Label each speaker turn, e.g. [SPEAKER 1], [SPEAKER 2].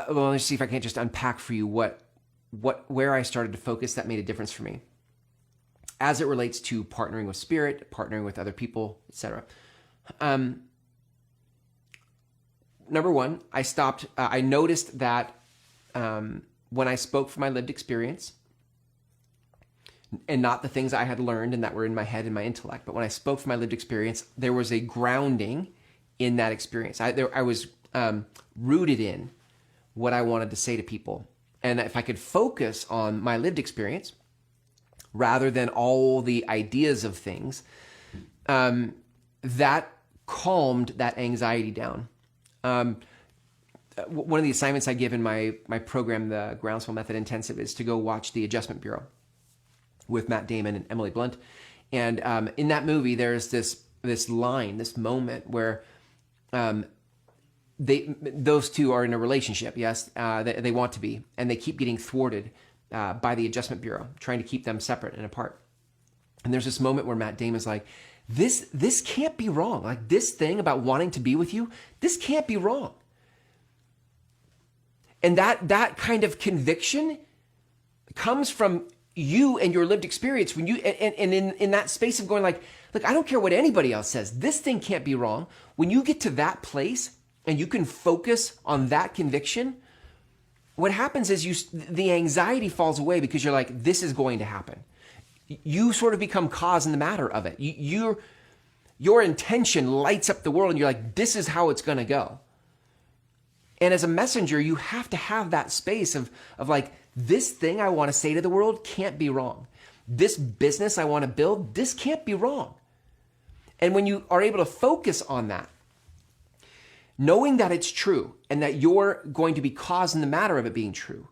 [SPEAKER 1] well, let's see if I can't just unpack for you where I started to focus that made a difference for me as it relates to partnering with spirit, partnering with other people, etc. Number one, I noticed that when I spoke from my lived experience, and not the things I had learned and that were in my head and my intellect, but when I spoke from my lived experience, there was a grounding in that experience. I was rooted in what I wanted to say to people. And if I could focus on my lived experience rather than all the ideas of things, that calmed that anxiety down. One of the assignments I give in my program, the Groundswell Method Intensive, is to go watch The Adjustment Bureau with Matt Damon and Emily Blunt. And in that movie, there's this moment where those two are in a relationship. Yes, they want to be, and they keep getting thwarted by the Adjustment Bureau, trying to keep them separate and apart. And there's this moment where Matt Damon's like, this can't be wrong. Like, this thing about wanting to be with you, this can't be wrong. And that kind of conviction comes from you and your lived experience when you and in that space of going like, look, I don't care what anybody else says. This thing can't be wrong. When you get to that place and you can focus on that conviction, what happens is the anxiety falls away because you're like, this is going to happen. You sort of become cause in the matter of it. Your intention lights up the world and you're like, this is how it's going to go. And as a messenger, you have to have that space of like, this thing I want to say to the world can't be wrong. This business I want to build, this can't be wrong. And when you are able to focus on that, knowing that it's true and that you're going to be cause in the matter of it being true,